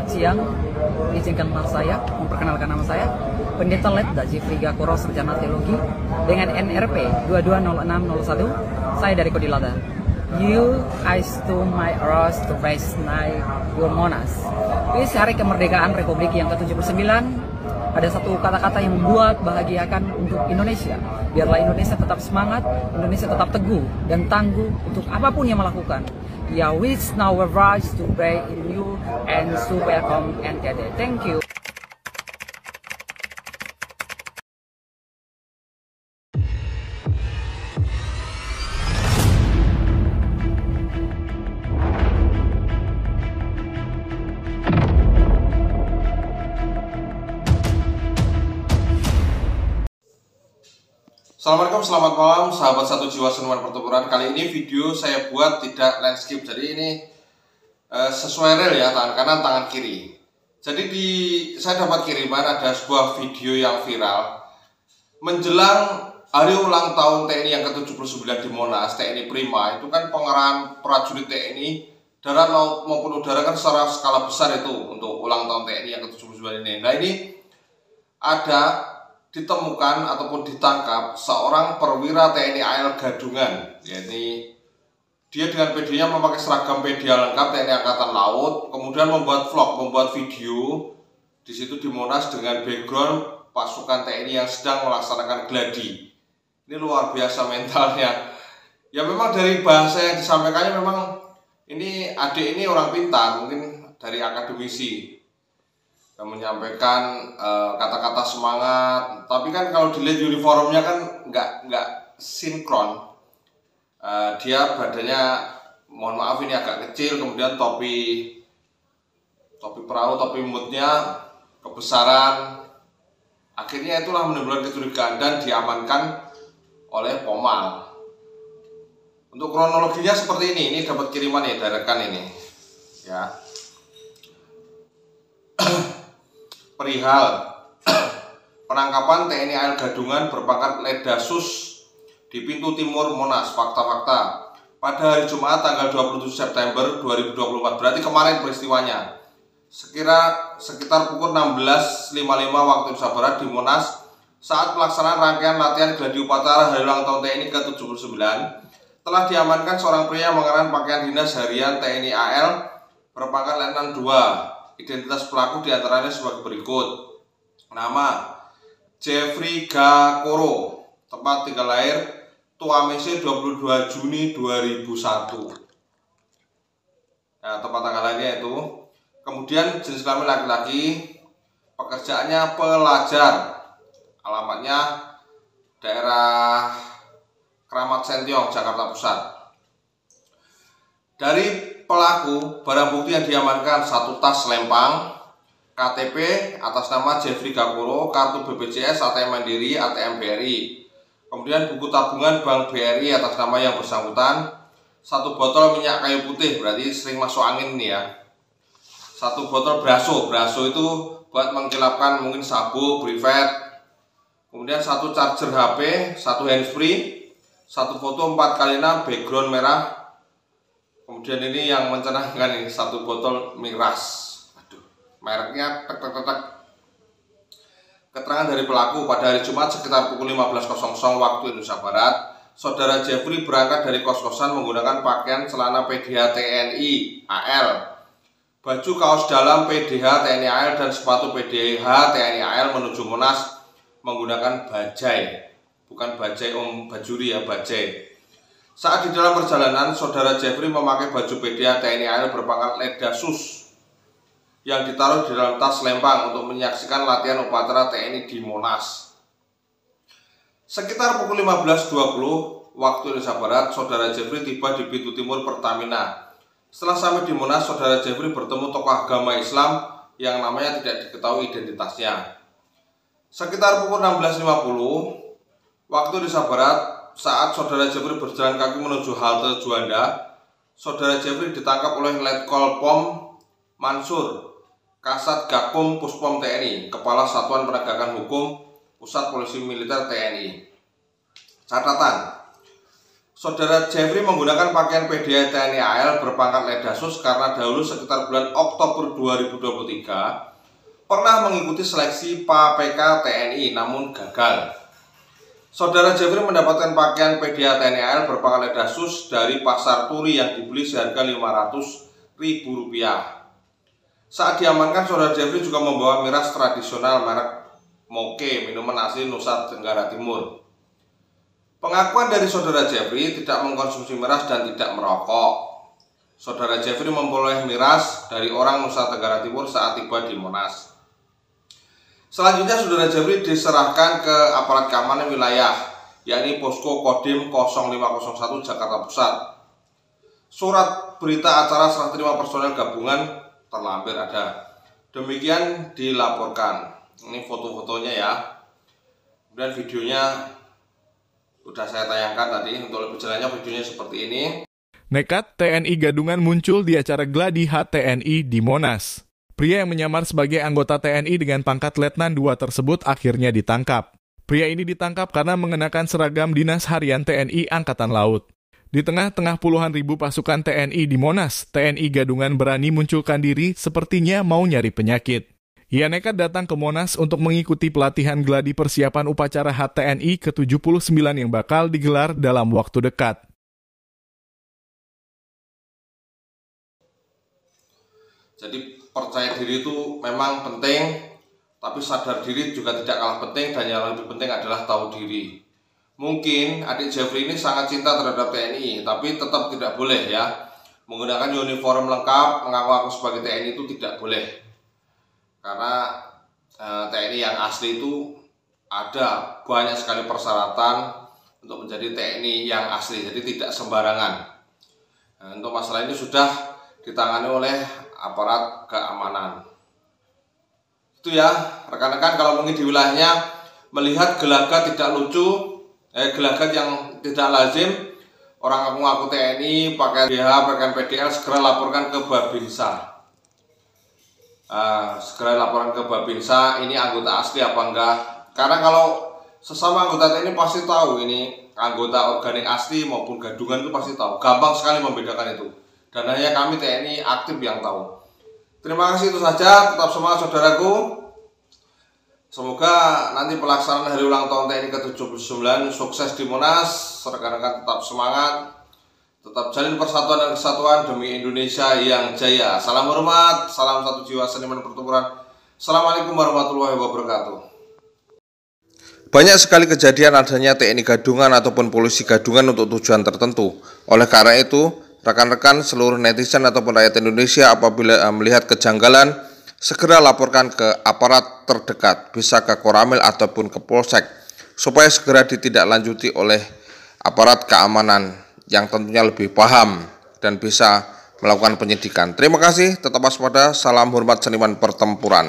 Selamat siang, izinkanlah saya memperkenalkan nama saya, Pendeta Letda Jeffrey Gakoro, Sarjana Teologi dengan NRP 220601. Saya dari Kodilada. You eyes to my ears to raise night your Monas. Ini hari kemerdekaan Republik yang ke-79. Ada satu kata-kata yang membuat bahagiakan untuk Indonesia. Biarlah Indonesia tetap semangat, Indonesia tetap teguh dan tangguh untuk apapun yang melakukan. Ya, which now we rise to pray in you and to welcome NTD. Thank you. Assalamualaikum, selamat malam sahabat Satu Jiwa Senuman Pertempuran. Kali ini video saya buat tidak landscape, jadi ini sesuai rel ya, tangan kanan tangan kiri. Jadi saya dapat kiriman ada sebuah video yang viral menjelang hari ulang tahun TNI yang ke-79 di Monas, TNI Prima. Itu kan pengerahan prajurit TNI darat, laut maupun udara kan secara skala besar itu untuk ulang tahun TNI yang ke-79 ini. Nah, ini ada ditemukan ataupun ditangkap seorang perwira TNI AL Gadungan, yakni dia dengan PD-nya memakai seragam PD lengkap TNI Angkatan Laut, kemudian membuat vlog, membuat video di situ di Monas dengan background pasukan TNI yang sedang melaksanakan gladi. Ini luar biasa mentalnya. Ya memang dari bahasa yang disampaikannya memang ini adik ini orang pintar, mungkin dari akademisi, yang menyampaikan kata-kata semangat, tapi kan kalau dilihat uniformnya kan nggak sinkron. Dia badannya, mohon maaf ini agak kecil, kemudian topi perahu, topi mutnya kebesaran. Akhirnya itulah menimbulkan kecurigaan dan diamankan oleh Pomal. Untuk kronologinya seperti ini dapat kiriman ya dari rekan ini, ya. Perihal penangkapan TNI AL Gadungan berpangkat Ledasus di pintu timur Monas. Fakta-fakta pada hari Jumat tanggal 27 September 2024, berarti kemarin peristiwanya, sekitar pukul 16.55 waktu Indonesia Barat di Monas, saat pelaksanaan rangkaian latihan gladi upacara hari ulang tahun TNI ke-79, telah diamankan seorang pria mengenakan pakaian dinas harian TNI AL berpangkat Letnan 2. Identitas pelaku diantaranya sebagai berikut. Nama Jeffrey Gakoro, tempat tinggal lahir Tuamese 22 Juni 2001. Nah, tempat tanggal lahirnya itu. Kemudian jenis kelamin laki-laki, pekerjaannya pelajar, alamatnya daerah Kramat Sentiong, Jakarta Pusat. Dari pelaku, barang bukti yang diamankan satu tas lempang, KTP atas nama Jeffrey Gakoro, kartu BPJS, ATM Mandiri, ATM BRI. Kemudian buku tabungan Bank BRI atas nama yang bersangkutan, satu botol minyak kayu putih, berarti sering masuk angin ini ya. Satu botol braso itu buat mengkilapkan mungkin sabuk, brivet. Kemudian satu charger HP, satu handsfree, satu foto 4x6 background merah. Kemudian ini yang mencenangkan ini, satu botol miras. Aduh, mereknya tek. Keterangan dari pelaku, pada hari Jumat sekitar pukul 15.00 waktu Indonesia Barat, saudara Jeffrey berangkat dari kos-kosan menggunakan pakaian celana PDH TNI AL, baju kaos dalam PDH TNI AL dan sepatu PDH TNI AL menuju Monas menggunakan bajai. Bukan bajai Om Bajuri ya, bajai. Saat di dalam perjalanan, saudara Jeffrey memakai baju PDH TNI AL berpangkat Ledasus yang ditaruh di dalam tas lempang untuk menyaksikan latihan upacara TNI di Monas. Sekitar pukul 15.20 waktu Indonesia Barat, saudara Jeffrey tiba di pintu timur Pertamina. Setelah sampai di Monas, saudara Jeffrey bertemu tokoh agama Islam yang namanya tidak diketahui identitasnya. Sekitar pukul 16.50 waktu Indonesia Barat, saat saudara Jeffrey berjalan kaki menuju halte Juanda, saudara Jeffrey ditangkap oleh Letkol Pom Mansur, Kasat Gakum Puspom TNI, Kepala Satuan Penegakan Hukum Pusat Polisi Militer TNI. Catatan, Saudara Jeffrey menggunakan pakaian PDI TNI AL berpangkat Ledasus karena dahulu sekitar bulan Oktober 2023 pernah mengikuti seleksi PPK TNI namun gagal. Saudara Jeffrey mendapatkan pakaian PDI TNI AL berpangkat Ledasus dari Pasar Turi yang dibeli seharga Rp500.000. Saat diamankan, saudara Jeffrey juga membawa miras tradisional merek Moke, minuman asli Nusa Tenggara Timur. Pengakuan dari saudara Jeffrey tidak mengkonsumsi miras dan tidak merokok. Saudara Jeffrey memperoleh miras dari orang Nusa Tenggara Timur saat tiba di Monas. Selanjutnya saudara Jeffrey diserahkan ke aparat keamanan wilayah, yakni Posko Kodim 0501 Jakarta Pusat. Surat berita acara serah terima personel gabungan terlampir ada. Demikian dilaporkan. Ini foto-fotonya ya. Kemudian videonya udah saya tayangkan tadi. Untuk lebih jelasnya videonya seperti ini. Nekat TNI Gadungan muncul di acara Gladi HTNI di Monas. Pria yang menyamar sebagai anggota TNI dengan pangkat Letnan 2 tersebut akhirnya ditangkap. Pria ini ditangkap karena mengenakan seragam Dinas Harian TNI Angkatan Laut. Di tengah-tengah puluhan ribu pasukan TNI di Monas, TNI Gadungan berani munculkan diri sepertinya mau nyari penyakit. Ia nekat datang ke Monas untuk mengikuti pelatihan gladi persiapan upacara HTNI ke-79 yang bakal digelar dalam waktu dekat. Jadi percaya diri itu memang penting, tapi sadar diri juga tidak kalah penting, dan yang lebih penting adalah tahu diri. Mungkin adik Jeffrey ini sangat cinta terhadap TNI, tapi tetap tidak boleh ya. Menggunakan uniform lengkap, mengaku-ngaku sebagai TNI itu tidak boleh. Karena TNI yang asli itu ada banyak sekali persyaratan untuk menjadi TNI yang asli, jadi tidak sembarangan. Untuk masalah ini sudah ditangani oleh aparat keamanan. Itu ya, rekan-rekan, kalau mungkin di wilayahnya melihat gelagat tidak lucu, gelagat yang tidak lazim, orang ngaku TNI pakai BH, pakai PDL, segera laporkan ke Babinsa. Segera laporan ke Babinsa, ini anggota asli apa enggak. Karena kalau sesama anggota TNI pasti tahu ini anggota organik asli maupun gadungan itu pasti tahu. Gampang sekali membedakan itu. Dan hanya kami TNI aktif yang tahu. Terima kasih, itu saja. Tetap semangat saudaraku. Semoga nanti pelaksanaan hari ulang tahun TNI ke-79 sukses di Monas. Rekan-rekan tetap semangat. Tetap jalin persatuan dan kesatuan demi Indonesia yang jaya. Salam hormat, salam satu jiwa seniman pertempuran. Assalamualaikum warahmatullahi wabarakatuh. Banyak sekali kejadian adanya TNI Gadungan ataupun polisi Gadungan untuk tujuan tertentu. Oleh karena itu, rekan-rekan seluruh netizen ataupun rakyat Indonesia apabila melihat kejanggalan, segera laporkan ke aparat terdekat, bisa ke Koramil ataupun ke Polsek, supaya segera ditindaklanjuti oleh aparat keamanan yang tentunya lebih paham dan bisa melakukan penyidikan. Terima kasih, tetap waspada, salam hormat seniman pertempuran.